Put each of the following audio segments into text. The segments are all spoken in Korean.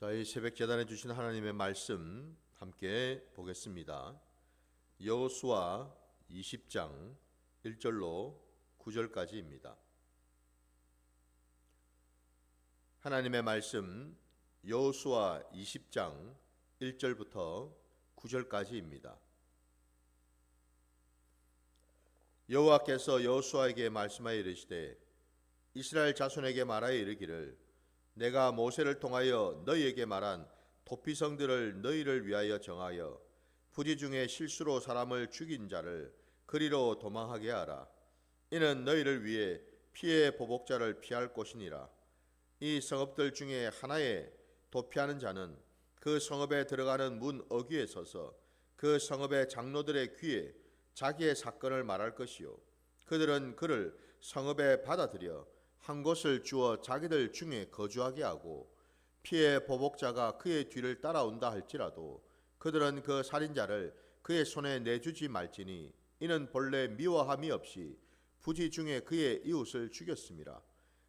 자, 이 새벽 제단에 주신 하나님의 말씀 함께 보겠습니다. 여호수아 20장 1절로 9절까지입니다. 하나님의 말씀 여호수아 20장 1절부터 9절까지입니다. 여호와께서 여호수아에게 말씀하여 이르시되 이스라엘 자손에게 말하여 이르기를 내가 모세를 통하여 너희에게 말한 도피성들을 너희를 위하여 정하여 부지 중에 실수로 사람을 죽인 자를 그리로 도망하게 하라. 이는 너희를 위해 피해 보복자를 피할 곳이니라. 이 성읍들 중에 하나에 도피하는 자는 그 성읍에 들어가는 문 어귀에 서서 그 성읍의 장로들의 귀에 자기의 사건을 말할 것이요 그들은 그를 성읍에 받아들여 한 곳을 주어 자기들 중에 거주하게 하고 피해 보복자가 그의 뒤를 따라온다 할지라도 그들은 그 살인자를 그의 손에 내주지 말지니 이는 본래 미워함이 없이 부지 중에 그의 이웃을 죽였음이라.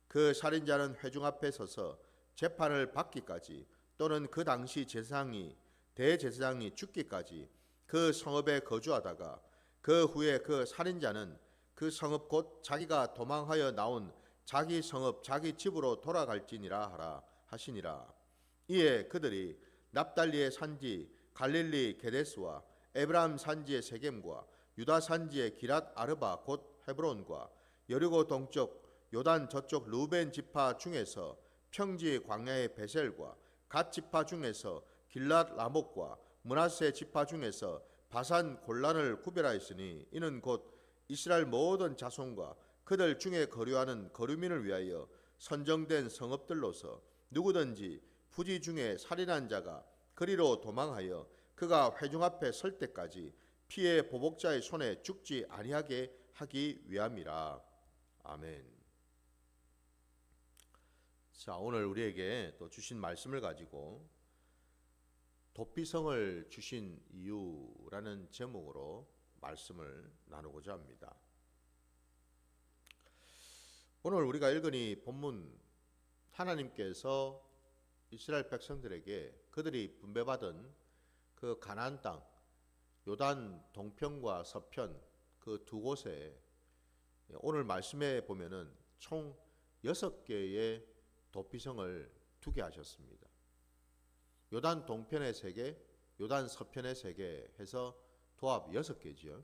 그 살인자는 회중 앞에 서서 재판을 받기까지 또는 그 당시 대제사장이 죽기까지 그 성읍에 거주하다가 그 후에 그 살인자는 그 성읍 곧 자기가 도망하여 나온 자기 성읍 자기 집으로 돌아갈지니라 하라 하시니라. 이에 그들이 납달리의 산지 갈릴리 게데스와 에브라임 산지의 세겜과 유다 산지의 기랏 아르바 곧 헤브론과 여리고 동쪽 요단 저쪽 루벤 지파 중에서 평지 광야의 베셀과 갓 지파 중에서 길랏 라목과 므낫세 지파 중에서 바산 골란을 구별하였으니 이는 곧 이스라엘 모든 자손과 그들 중에 거류하는 거류민을 위하여 선정된 성읍들로서 누구든지 부지 중에 살인한 자가 그리로 도망하여 그가 회중 앞에 설 때까지 피해 보복자의 손에 죽지 아니하게 하기 위함이라. 아멘. 자, 오늘 우리에게 또 주신 말씀을 가지고 도피성을 주신 이유라는 제목으로 말씀을 나누고자 합니다. 오늘 우리가 읽은 이 본문, 하나님께서 이스라엘 백성들에게 그들이 분배받은 그 가나안 땅, 요단 동편과 서편 그 두 곳에 오늘 말씀에 보면은 총 6개의 도피성을 두게 하셨습니다. 요단 동편에 3개, 요단 서편에 3개 해서 도합 6개지요.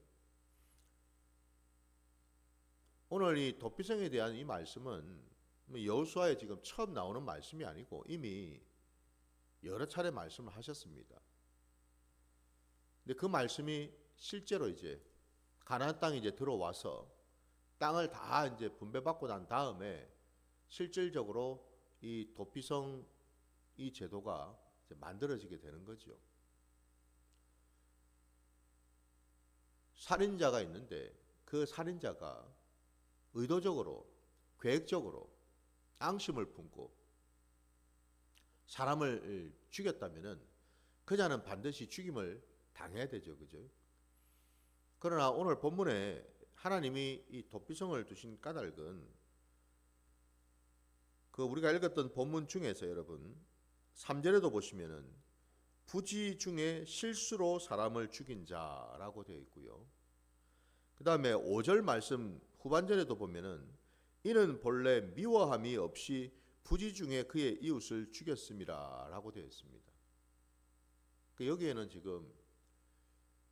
오늘 이 도피성에 대한 이 말씀은 여호수아에 지금 처음 나오는 말씀이 아니고 이미 여러 차례 말씀을 하셨습니다. 근데 그 말씀이 실제로 이제 가나안 땅에 이제 들어와서 땅을 다 이제 분배받고 난 다음에 실질적으로 이 도피성 이 제도가 이제 만들어지게 되는 거죠. 살인자가 있는데 그 살인자가 의도적으로 계획적으로 앙심을 품고 사람을 죽였다면은 그자는 반드시 죽임을 당해야 되죠. 그죠? 그러나 오늘 본문에 하나님이 이 도피성을 두신 까닭은 그 우리가 읽었던 본문 중에서 여러분 3절에도 보시면은 부지 중에 실수로 사람을 죽인 자라고 되어 있고요. 그 다음에 5절 말씀 후반절에도 보면은 이는 본래 미워함이 없이 부지 중에 그의 이웃을 죽였음이라 라고 되어 있습니다. 여기에는 지금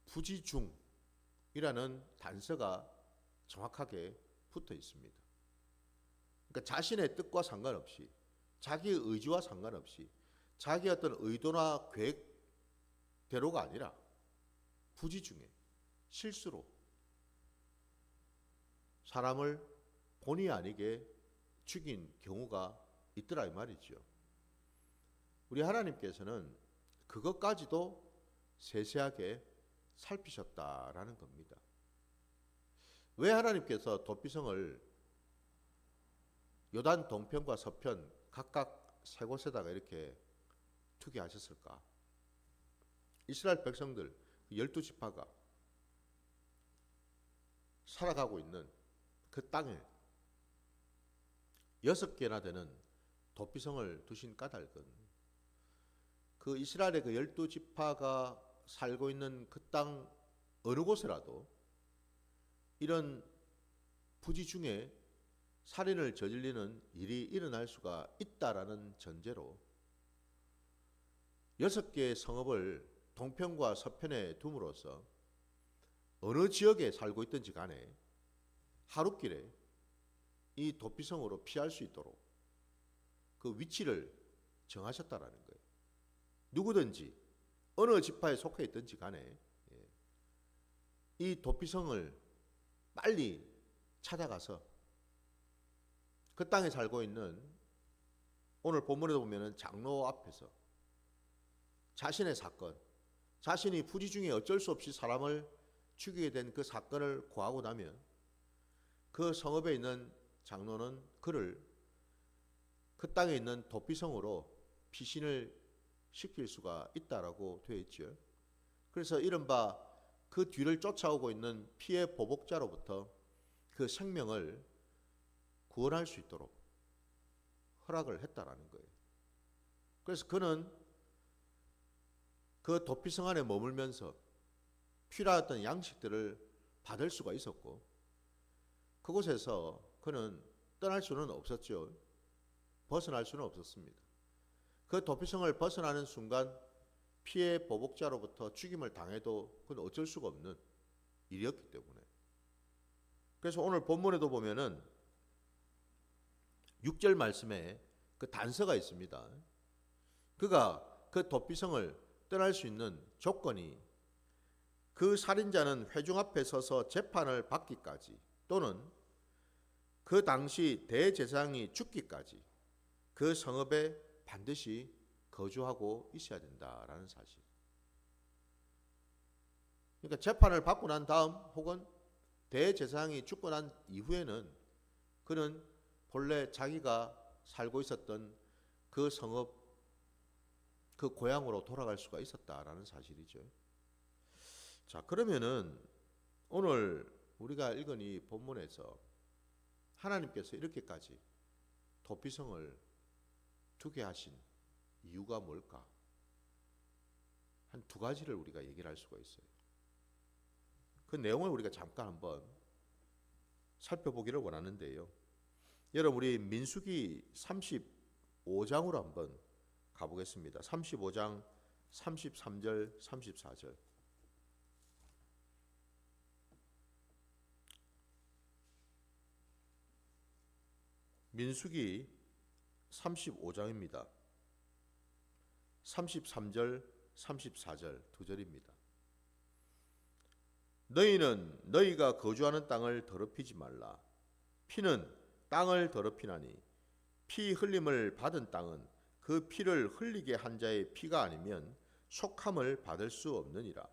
부지 중이라는 단서가 정확하게 붙어 있습니다. 그러니까 자신의 뜻과 상관없이 자기의 의지와 상관없이 자기의 어떤 의도나 계획대로가 아니라 부지 중에 실수로 사람을 본의 아니게 죽인 경우가 있더라 이 말이죠. 우리 하나님께서는 그것까지도 세세하게 살피셨다라는 겁니다. 왜 하나님께서 도피성을 요단 동편과 서편 각각 3곳에다가 이렇게 투게 하셨을까? 이스라엘 백성들 12지파가 살아가고 있는 그 땅에 6개나 되는 도피성을 두신 까닭은 그 이스라엘의 그 12지파가 살고 있는 그 땅 어느 곳에라도 이런 부지 중에 살인을 저지르는 일이 일어날 수가 있다라는 전제로 6개의 성읍을 동편과 서편에 둠으로써 어느 지역에 살고 있든지 간에 하루길에 이 도피성으로 피할 수 있도록 그 위치를 정하셨다라는 거예요. 누구든지 어느 지파에 속해 있든지 간에 이 도피성을 빨리 찾아가서 그 땅에 살고 있는, 오늘 본문에도 보면은 장로 앞에서 자신의 사건, 자신이 부지 중에 어쩔 수 없이 사람을 죽이게 된 그 사건을 고하고 나면 그 성읍에 있는 장로는 그를 그 땅에 있는 도피성으로 피신을 시킬 수가 있다라고 되어 있죠. 그래서 이른바 그 뒤를 쫓아오고 있는 피해 보복자로부터 그 생명을 구원할 수 있도록 허락을 했다라는 거예요. 그래서 그는 그 도피성 안에 머물면서 필요했던 양식들을 받을 수가 있었고, 그곳에서 그는 떠날 수는 없었죠. 벗어날 수는 없었습니다. 그 도피성을 벗어나는 순간 피해 보복자로부터 죽임을 당해도 그건 어쩔 수가 없는 일이었기 때문에. 그래서 오늘 본문에도 보면은 6절 말씀에 그 단서가 있습니다. 그가 그 도피성을 떠날 수 있는 조건이 그 살인자는 회중 앞에 서서 재판을 받기까지, 또는 그 당시 대제사장이 죽기까지 그 성읍에 반드시 거주하고 있어야 된다라는 사실. 그러니까 재판을 받고 난 다음 혹은 대제사장이 죽고 난 이후에는 그는 본래 자기가 살고 있었던 그 성읍, 그 고향으로 돌아갈 수가 있었다라는 사실이죠. 자, 그러면은 오늘 우리가 읽은 이 본문에서 하나님께서 이렇게까지 도피성을 두게 하신 이유가 뭘까? 한 두 가지를 우리가 얘기를 할 수가 있어요. 그 내용을 우리가 잠깐 한번 살펴보기를 원하는데요. 여러분, 우리 민수기 35장으로 한번 가보겠습니다. 35장 33절 34절. 민수기 35장입니다. 33절 34절 두 절입니다. 너희는 너희가 거주하는 땅을 더럽히지 말라. 피는 땅을 더럽히나니 피 흘림을 받은 땅은 그 피를 흘리게 한 자의 피가 아니면 속함을 받을 수 없느니라.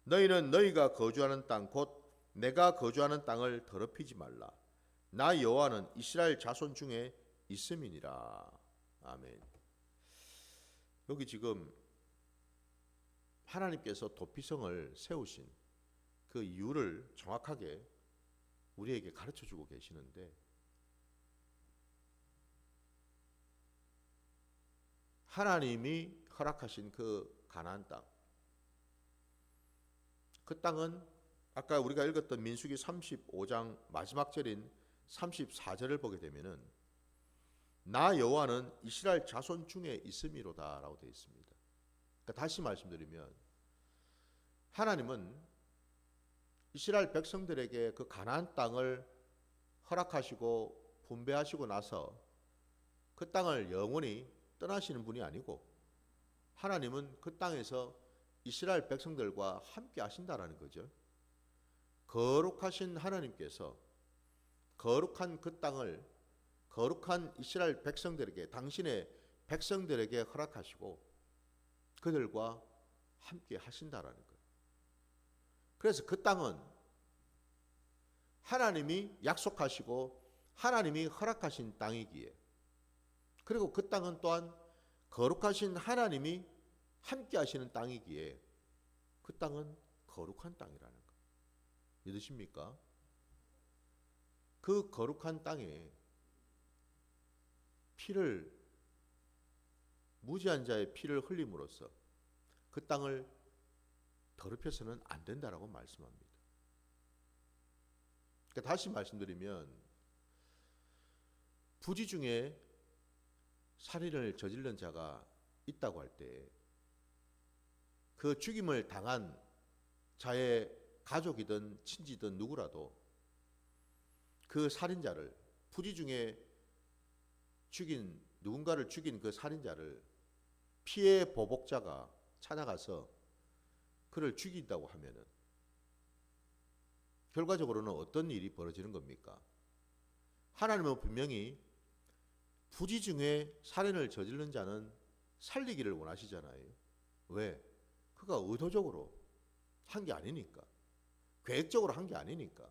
너희는 너희가 거주하는 땅 곧 내가 거주하는 땅을 더럽히지 말라. 나 여호와는 이스라엘 자손 중에 있음이니라. 아멘. 여기 지금 하나님께서 도피성을 세우신 그 이유를 정확하게 우리에게 가르쳐주고 계시는데, 하나님이 허락하신 그 가나안 땅, 그 땅은 아까 우리가 읽었던 민수기 35장 마지막 절인 34절을 보게 되면은 나 여호와는 이스라엘 자손 중에 있음이로다 라고 되어 있습니다. 그러니까 다시 말씀드리면 하나님은 이스라엘 백성들에게 그 가나안 땅을 허락하시고 분배하시고 나서 그 땅을 영원히 떠나시는 분이 아니고, 하나님은 그 땅에서 이스라엘 백성들과 함께 하신다라는 거죠. 거룩하신 하나님께서 거룩한 그 땅을 거룩한 이스라엘 백성들에게, 당신의 백성들에게 허락하시고 그들과 함께 하신다라는 거예요. 그래서 그 땅은 하나님이 약속하시고 하나님이 허락하신 땅이기에, 그리고 그 땅은 또한 거룩하신 하나님이 함께 하시는 땅이기에 그 땅은 거룩한 땅이라는 거 믿으십니까? 그 거룩한 땅에 피를 무지한 자의 피를 흘림으로써 그 땅을 더럽혀서는 안 된다라고 말씀합니다. 그러니까 다시 말씀드리면 부지 중에 살인을 저지른 자가 있다고 할 때 그 죽임을 당한 자의 가족이든 친지든 누구라도 그 살인자를, 부지 중에 누군가를 죽인 그 살인자를 피해 보복자가 찾아가서 그를 죽인다고 하면은 결과적으로는 어떤 일이 벌어지는 겁니까? 하나님은 분명히 부지 중에 살인을 저지른 자는 살리기를 원하시잖아요. 왜? 그가 의도적으로 한 게 아니니까. 계획적으로 한 게 아니니까.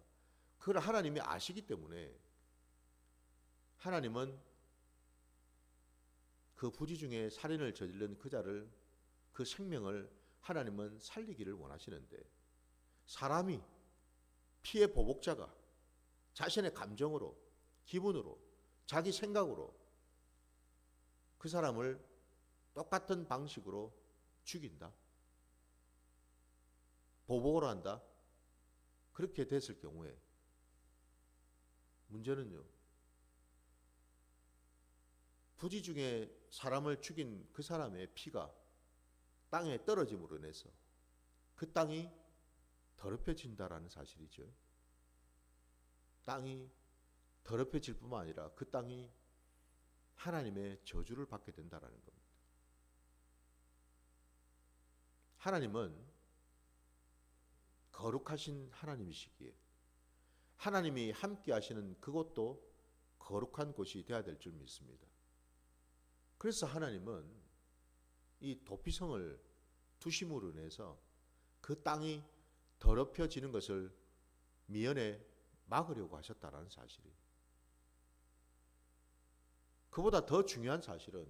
그걸 하나님이 아시기 때문에 하나님은 그 부지 중에 살인을 저지른 그 자를, 그 생명을 하나님은 살리기를 원하시는데, 사람이, 피해 보복자가 자신의 감정으로, 기분으로, 자기 생각으로 그 사람을 똑같은 방식으로 죽인다, 보복을 한다. 그렇게 됐을 경우에 문제는요, 부지 중에 사람을 죽인 그 사람의 피가 땅에 떨어짐으로 인해서 그 땅이 더럽혀진다라는 사실이죠. 땅이 더럽혀질 뿐만 아니라 그 땅이 하나님의 저주를 받게 된다라는 겁니다. 하나님은 거룩하신 하나님이시기에 하나님이 함께 하시는 그곳도 거룩한 곳이 되어야 될 줄 믿습니다. 그래서 하나님은 이 도피성을 두심으로 인해서 그 땅이 더럽혀지는 것을 미연에 막으려고 하셨다라는 사실이. 그보다 더 중요한 사실은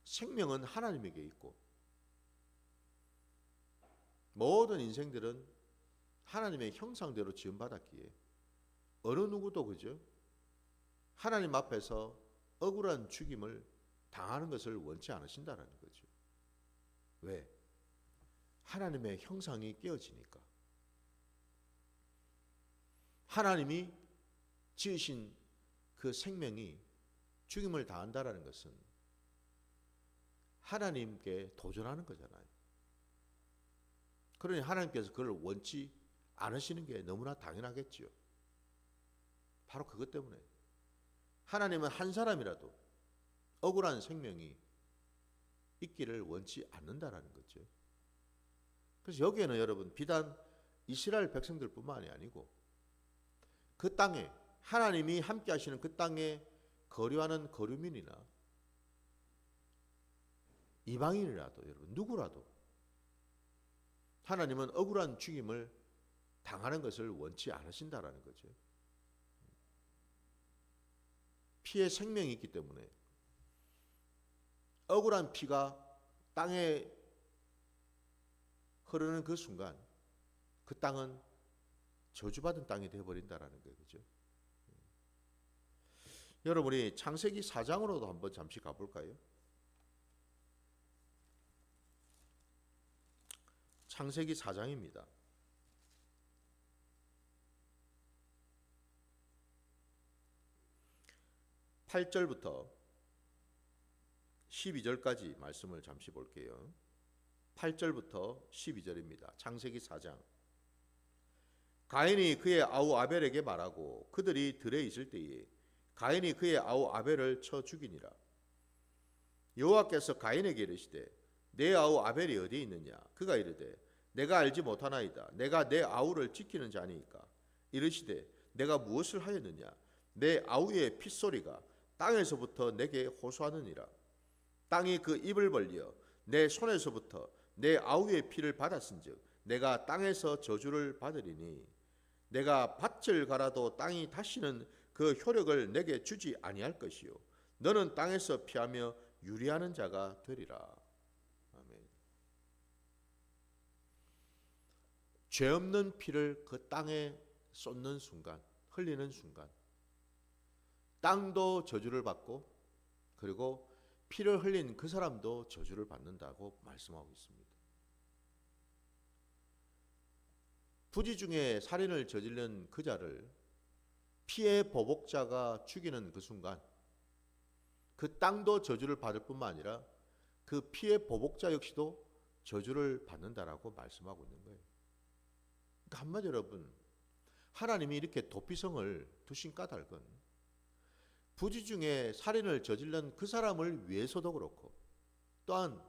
생명은 하나님에게 있고 모든 인생들은 하나님의 형상대로 지음받았기에 어느 누구도 그죠? 하나님 앞에서 억울한 죽임을 당하는 것을 원치 않으신다는 거죠. 왜? 하나님의 형상이 깨어지니까. 하나님이 지으신 그 생명이 죽임을 당한다는 것은 하나님께 도전하는 거잖아요. 그러니 하나님께서 그걸 원치 않으시는 게 너무나 당연하겠지요. 바로 그것 때문에 하나님은 한 사람이라도 억울한 생명이 있기를 원치 않는다라는 거죠. 그래서 여기에는 여러분 비단 이스라엘 백성들뿐만이 아니고 그 땅에 하나님이 함께 하시는 그 땅에 거류하는 거류민이나 이방인이라도 여러분 누구라도 하나님은 억울한 죽임을 당하는 것을 원치 않으신다라는 거죠. 피의 생명이 있기 때문에 억울한 피가 땅에 흐르는 그 순간 그 땅은 저주받은 땅이 되어버린다라는 거예요. 그죠? 여러분이 창세기 4장으로도 한번 잠시 가볼까요? 창세기 4장입니다. 8절부터 12절까지 말씀을 잠시 볼게요. 8절부터 12절입니다. 창세기 4장. 가인이 그의 아우 아벨에게 말하고 그들이 들에 있을 때에 가인이 그의 아우 아벨을 쳐 죽이니라. 여호와께서 가인에게 이르시되 내 아우 아벨이 어디에 있느냐? 그가 이르되 내가 알지 못하나이다. 내가 내 아우를 지키는 자니까. 이르시되 내가 무엇을 하였느냐? 내 아우의 핏소리가 땅에서부터 내게 호소하느니라. 땅이 그 입을 벌려 내 손에서부터 내 아우의 피를 받았은즉 내가 땅에서 저주를 받으리니 내가 밭을 갈아도 땅이 다시는 그 효력을 내게 주지 아니할 것이요 너는 땅에서 피하며 유리하는 자가 되리라. 아멘. 죄 없는 피를 그 땅에 쏟는 순간, 흘리는 순간 땅도 저주를 받고 그리고 피를 흘린 그 사람도 저주를 받는다고 말씀하고 있습니다. 부지 중에 살인을 저지른 그 자를 피의 보복자가 죽이는 그 순간 그 땅도 저주를 받을 뿐만 아니라 그 피의 보복자 역시도 저주를 받는다라고 말씀하고 있는 거예요. 그러니까 한마디로 여러분, 하나님이 이렇게 도피성을 두신 까닭은 부지 중에 살인을 저지른 그 사람을 위해서도 그렇고 또한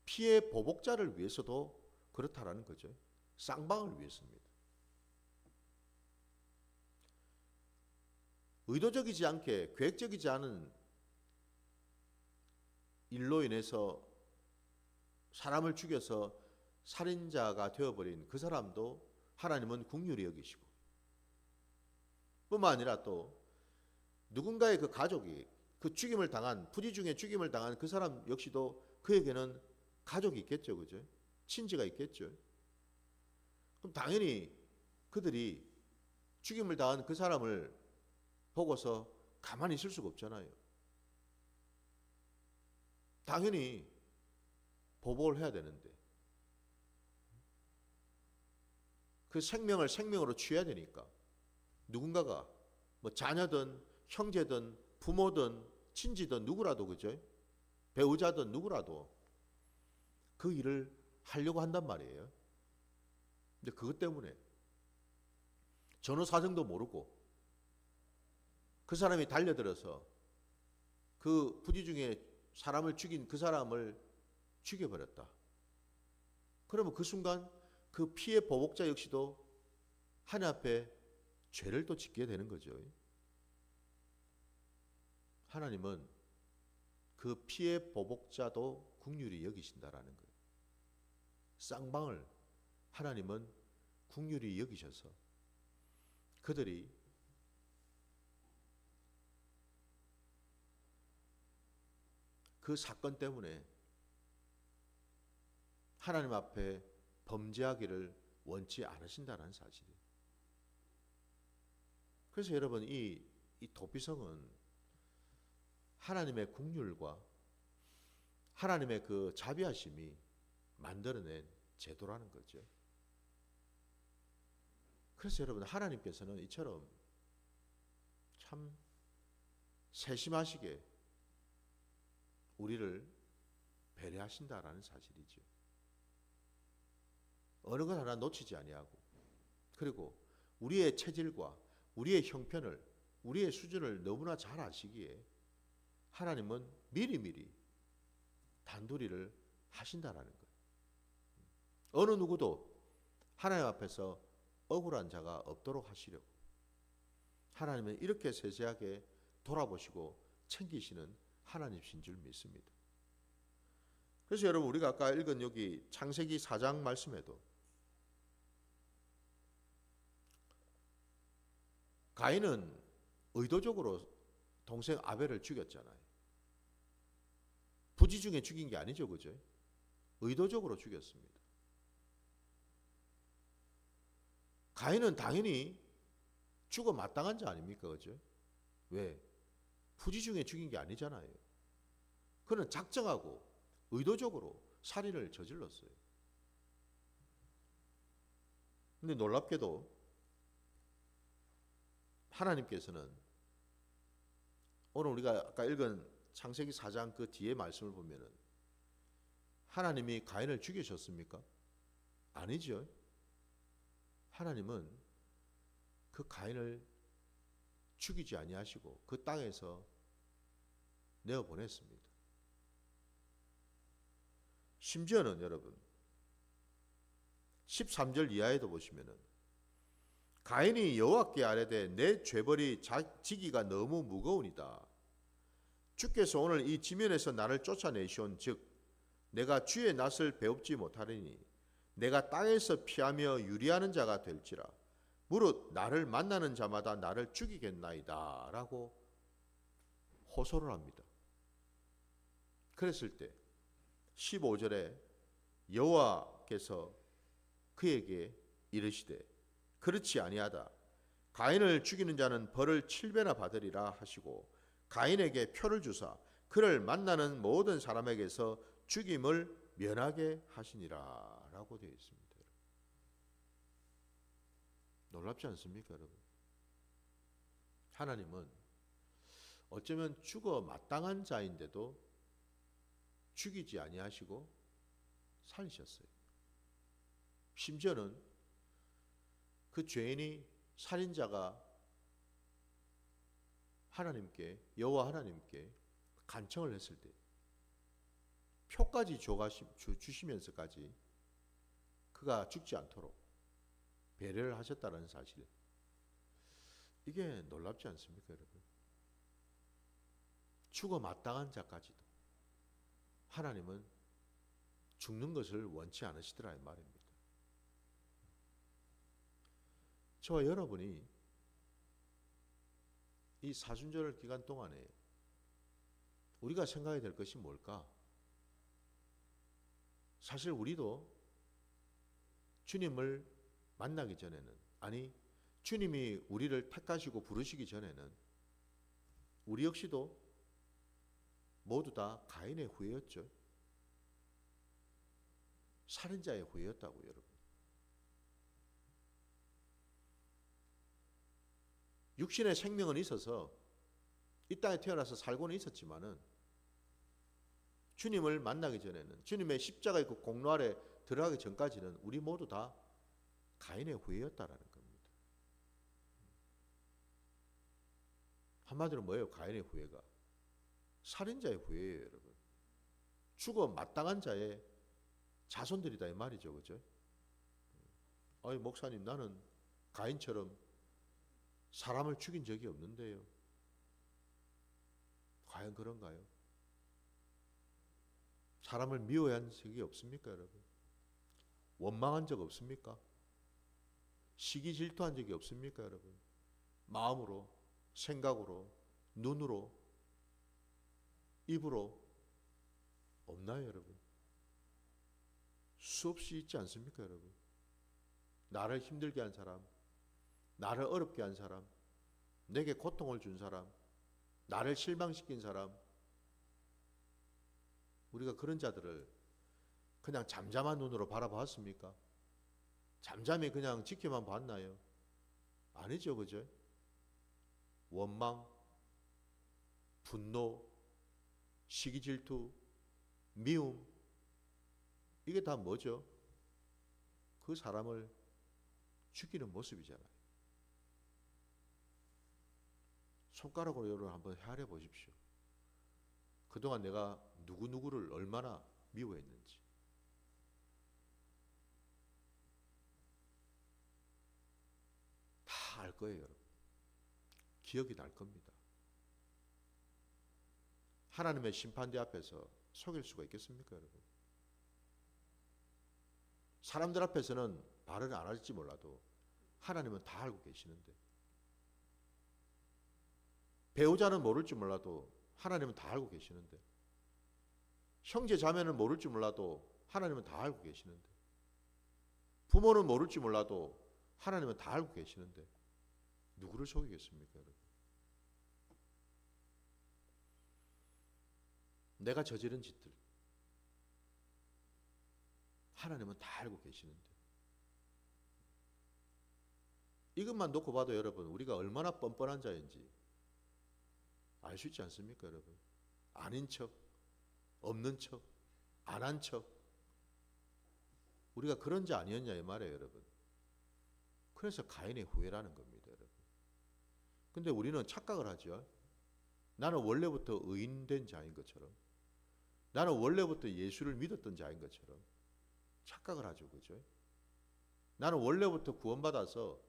피의 보복자를 위해서도 그렇다라는 거죠. 쌍방을 위해서입니다. 의도적이지 않게 계획적이지 않은 일로 인해서 사람을 죽여서 살인자가 되어버린 그 사람도 하나님은 긍휼히 여기시고, 뿐만 아니라 또 누군가의 그 가족이 그 죽임을 당한, 부지 중에 죽임을 당한 그 사람 역시도 그에게는 가족이 있겠죠, 그죠? 친지가 있겠죠. 그럼 당연히 그들이 죽임을 당한 그 사람을 보고서 가만히 있을 수가 없잖아요. 당연히 보복을 해야 되는데 그 생명을 생명으로 취해야 되니까 누군가가 뭐 자녀든 형제든 부모든 친지든 누구라도, 그죠? 배우자든 누구라도 그 일을 하려고 한단 말이에요. 근데 그것 때문에 전후 사정도 모르고 그 사람이 달려들어서 그 부지 중에 사람을 죽인 그 사람을 죽여버렸다. 그러면 그 순간 그 피의 보복자 역시도 하나님 앞에 죄를 또 짓게 되는 거죠. 하나님은 그 피의 보복자도 긍휼히 여기신다라는 거예요. 쌍방을 하나님은 긍휼히 여기셔서 그들이 그 사건 때문에 하나님 앞에 범죄하기를 원치 않으신다는 사실이에요. 그래서 여러분, 이 도피성은 하나님의 긍휼과 하나님의 그 자비하심이 만들어낸 제도라는 거죠. 그래서 여러분, 하나님께서는 이처럼 참 세심하시게 우리를 배려하신다라는 사실이죠. 어느 것 하나 놓치지 아니하고, 그리고 우리의 체질과 우리의 형편을, 우리의 수준을 너무나 잘 아시기에 하나님은 미리미리 단도리를 하신다라는 거예요. 어느 누구도 하나님 앞에서 억울한 자가 없도록 하시려고 하나님은 이렇게 세세하게 돌아보시고 챙기시는 하나님이신 줄 믿습니다. 그래서 여러분, 우리가 아까 읽은 여기 창세기 4장 말씀에도 가인은 의도적으로 동생 아벨을 죽였잖아요. 부지 중에 죽인 게 아니죠, 그죠? 의도적으로 죽였습니다. 가인은 당연히 죽어 마땅한 자 아닙니까, 그죠? 왜? 부지 중에 죽인 게 아니잖아요. 그는 작정하고 의도적으로 살인을 저질렀어요. 근데 놀랍게도 하나님께서는 오늘 우리가 아까 읽은 창세기 4장 그 뒤에 말씀을 보면은 하나님이 가인을 죽이셨습니까? 아니죠. 하나님은 그 가인을 죽이지 아니하시고 그 땅에서 내어보냈습니다. 심지어는 여러분 13절 이하에도 보시면은 가인이 여호와께 아뢰되 내 죄벌이 지기가 너무 무거우니이다. 주께서 오늘 이 지면에서 나를 쫓아내시온 즉 내가 주의 낯을 배웁지 못하리니 내가 땅에서 피하며 유리하는 자가 될지라 무릇 나를 만나는 자마다 나를 죽이겠나이다 라고 호소를 합니다. 그랬을 때 15절에 여호와께서 그에게 이르시되 그렇지 아니하다. 가인을 죽이는 자는 벌을 7배나 받으리라 하시고 가인에게 표를 주사 그를 만나는 모든 사람에게서 죽임을 면하게 하시니라 라고 되어 있습니다. 놀랍지 않습니까, 여러분? 하나님은 어쩌면 죽어 마땅한 자인데도 죽이지 아니하시고 살리셨어요. 심지어는 그 죄인이, 살인자가 하나님께, 여호와 하나님께 간청을 했을 때 표까지 주시면서까지 그가 죽지 않도록 배려를 하셨다는 사실, 이게 놀랍지 않습니까, 여러분? 죽어 마땅한 자까지도 하나님은 죽는 것을 원치 않으시더라 이 말입니다. 저와 여러분이 이 사순절 기간 동안에 우리가 생각해야 될 것이 뭘까? 사실 우리도 주님을 만나기 전에는, 아니 주님이 우리를 택하시고 부르시기 전에는 우리 역시도 모두 다 가인의 후예였죠. 살인자의 후예였다고요, 여러분. 육신의 생명은 있어서 이 땅에 태어나서 살고는 있었지만은 주님을 만나기 전에는, 주님의 십자가의 그 공로 아래 들어가기 전까지는 우리 모두 다 가인의 후예였다라는 겁니다. 한마디로 뭐예요? 가인의 후예가 살인자의 후예예요, 여러분. 죽어 마땅한 자의 자손들이다 이 말이죠, 그죠? 아니 목사님, 나는 가인처럼 사람을 죽인 적이 없는데요. 과연 그런가요? 사람을 미워한 적이 없습니까, 여러분? 원망한 적 없습니까? 시기 질투한 적이 없습니까, 여러분? 마음으로, 생각으로, 눈으로, 입으로 없나요, 여러분? 수없이 있지 않습니까, 여러분? 나를 힘들게 한 사람, 나를 어렵게 한 사람, 내게 고통을 준 사람, 나를 실망시킨 사람, 우리가 그런 자들을 그냥 잠잠한 눈으로 바라봤습니까? 잠잠히 그냥 지켜만 봤나요? 아니죠, 그죠? 원망, 분노, 시기 질투, 미움, 이게 다 뭐죠? 그 사람을 죽이는 모습이잖아요. 손가락으로 여러분 한번 헤아려 보십시오. 그동안 내가 누구누구를 얼마나 미워했는지. 다 알 거예요, 여러분. 기억이 날 겁니다. 하나님의 심판대 앞에서 속일 수가 있겠습니까, 여러분? 사람들 앞에서는 말을 안 할지 몰라도 하나님은 다 알고 계시는데, 배우자는 모를지 몰라도 하나님은 다 알고 계시는데, 형제 자매는 모를지 몰라도 하나님은 다 알고 계시는데, 부모는 모를지 몰라도 하나님은 다 알고 계시는데 누구를 속이겠습니까, 여러분? 내가 저지른 짓들 하나님은 다 알고 계시는데, 이것만 놓고 봐도 여러분 우리가 얼마나 뻔뻔한 자인지 알 수 있지 않습니까, 여러분? 아닌 척, 없는 척, 안 한 척, 우리가 그런 자 아니었냐 이 말이에요, 여러분. 그래서 가인의 후예라는 겁니다, 여러분. 근데 우리는 착각을 하죠. 나는 원래부터 의인된 자인 것처럼, 나는 원래부터 예수를 믿었던 자인 것처럼 착각을 하죠, 그죠? 나는 원래부터 구원받아서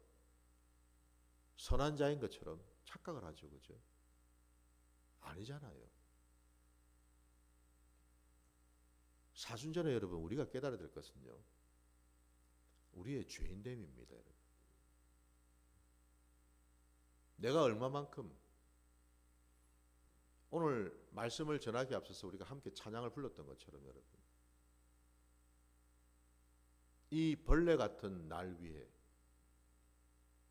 선한 자인 것처럼 착각을 하죠, 그죠? 아니잖아요. 사순절에 여러분 우리가 깨달아야 될 것은요, 우리의 죄인됨입니다, 여러분. 내가 얼마만큼, 오늘 말씀을 전하기 앞서서 우리가 함께 찬양을 불렀던 것처럼 여러분, 이 벌레 같은 날 위해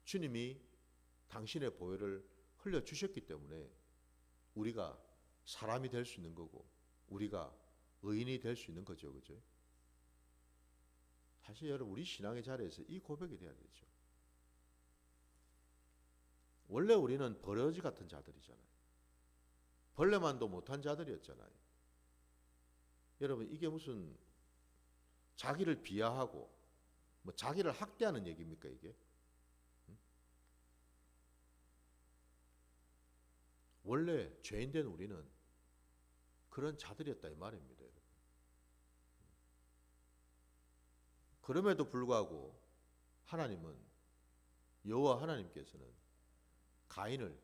주님이 당신의 보혈을 흘려주셨기 때문에 우리가 사람이 될 수 있는 거고 우리가 의인이 될 수 있는 거죠. 그죠? 사실 여러분 우리 신앙의 자리에서 이 고백이 돼야 되죠. 원래 우리는 버러지 같은 자들이잖아요. 벌레만도 못한 자들이었잖아요. 여러분 이게 무슨 자기를 비하하고 뭐 자기를 학대하는 얘기입니까 이게? 원래 죄인된 우리는 그런 자들이었다 이 말입니다. 여러분. 그럼에도 불구하고 하나님은 여호와 하나님께서는 가인을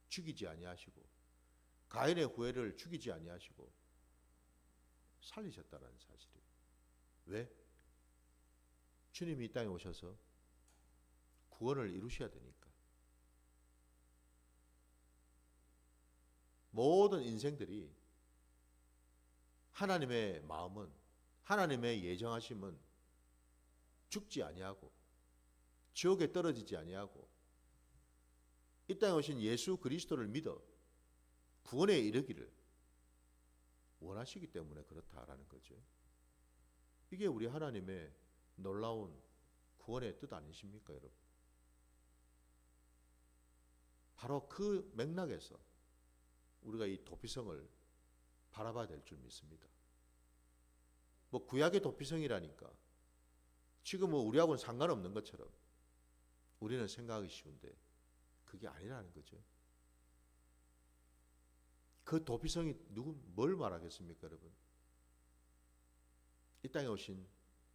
죽이지 아니하시고 가인의 후예를 죽이지 아니하시고 살리셨다는 사실이에요. 왜? 주님이 이 땅에 오셔서 구원을 이루셔야 되니까. 모든 인생들이 하나님의 마음은 하나님의 예정하심은 죽지 아니하고 지옥에 떨어지지 아니하고 이 땅에 오신 예수 그리스도를 믿어 구원에 이르기를 원하시기 때문에 그렇다라는 거죠. 이게 우리 하나님의 놀라운 구원의 뜻 아니십니까, 여러분? 바로 그 맥락에서 우리가 이 도피성을 바라봐야 될 줄 믿습니다. 뭐 구약의 도피성이라니까 지금 뭐 우리하고는 상관없는 것처럼 우리는 생각하기 쉬운데 그게 아니라는 거죠. 그 도피성이 뭘 말하겠습니까, 여러분? 이 땅에 오신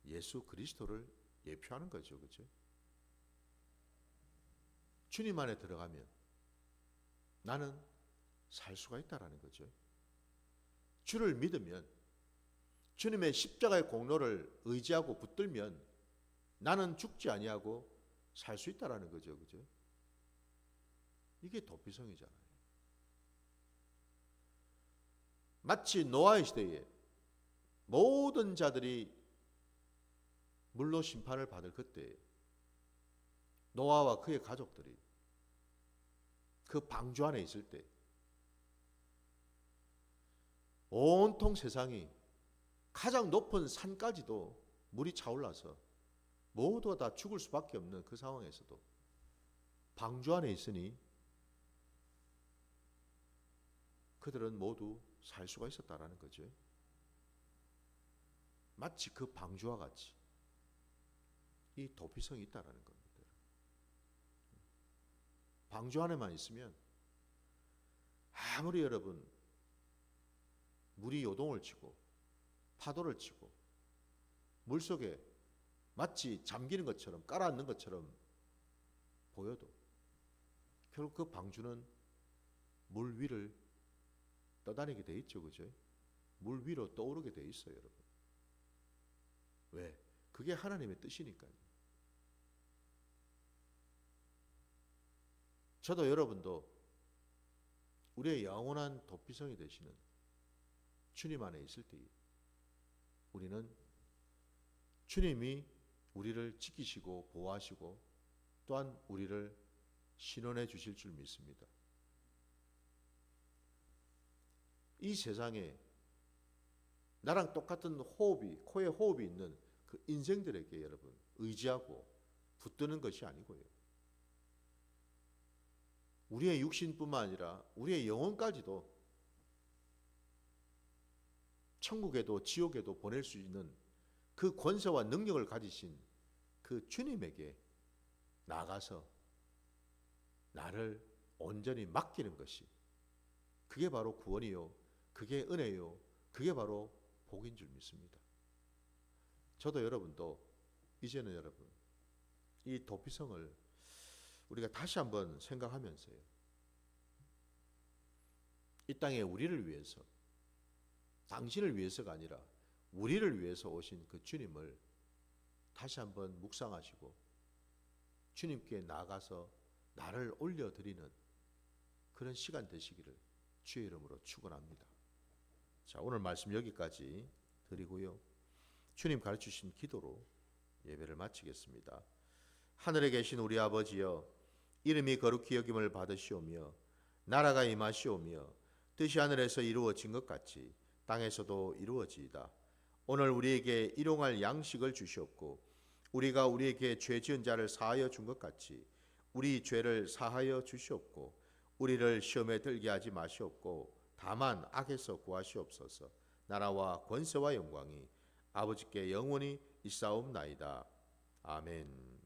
예수 그리스도를 예표하는 거죠, 그렇죠? 주님 안에 들어가면 나는 살 수가 있다라는 거죠. 주를 믿으면 주님의 십자가의 공로를 의지하고 붙들면 나는 죽지 아니하고 살 수 있다라는 거죠, 그렇죠? 이게 도피성이잖아요. 마치 노아의 시대에 모든 자들이 물로 심판을 받을 그때 노아와 그의 가족들이 그 방주 안에 있을 때 온통 세상이 가장 높은 산까지도 물이 차올라서 모두가 다 죽을 수밖에 없는 그 상황에서도 방주 안에 있으니 그들은 모두 살 수가 있었다라는 거죠. 마치 그 방주와 같이 이 도피성이 있다라는 겁니다. 방주 안에만 있으면 아무리 여러분 물이 요동을 치고 파도를 치고 물속에 마치 잠기는 것처럼 깔아앉는 것처럼 보여도 결국 그 방주는 물 위를 떠다니게 돼 있죠, 그죠? 물 위로 떠오르게 돼 있어요, 여러분. 왜? 그게 하나님의 뜻이니까요. 저도 여러분도 우리의 영원한 도피성이 되시는 주님 안에 있을 때 우리는 주님이 우리를 지키시고 보호하시고 또한 우리를 신원해 주실 줄 믿습니다. 이 세상에 나랑 똑같은 호흡이, 코에 호흡이 있는 그 인생들에게 여러분 의지하고 붙드는 것이 아니고요. 우리의 육신뿐만 아니라 우리의 영혼까지도 천국에도 지옥에도 보낼 수 있는 그 권세와 능력을 가지신 그 주님에게 나가서 나를 온전히 맡기는 것이 그게 바로 구원이요. 그게 은혜요. 그게 바로 복인 줄 믿습니다. 저도 여러분도 이제는 여러분 이 도피성을 우리가 다시 한번 생각하면서요. 이 땅에 우리를 위해서 당신을 위해서가 아니라 우리를 위해서 오신 그 주님을 다시 한번 묵상하시고 주님께 나가서 나를 올려드리는 그런 시간 되시기를 주의 이름으로 축원합니다. 자, 오늘 말씀 여기까지 드리고요. 주님 가르치신 기도로 예배를 마치겠습니다. 하늘에 계신 우리 아버지여, 이름이 거룩히 여김을 받으시오며 나라가 임하시오며 뜻이 하늘에서 이루어진 것 같이 땅에서도 이루어지이다. 오늘 우리에게 일용할 양식을 주시옵고 우리가 우리에게 죄 지은 자를 사하여 준 것 같이 우리 죄를 사하여 주시옵고 우리를 시험에 들게 하지 마시옵고 다만 악에서 구하시옵소서. 나라와 권세와 영광이 아버지께 영원히 있사옵나이다. 아멘.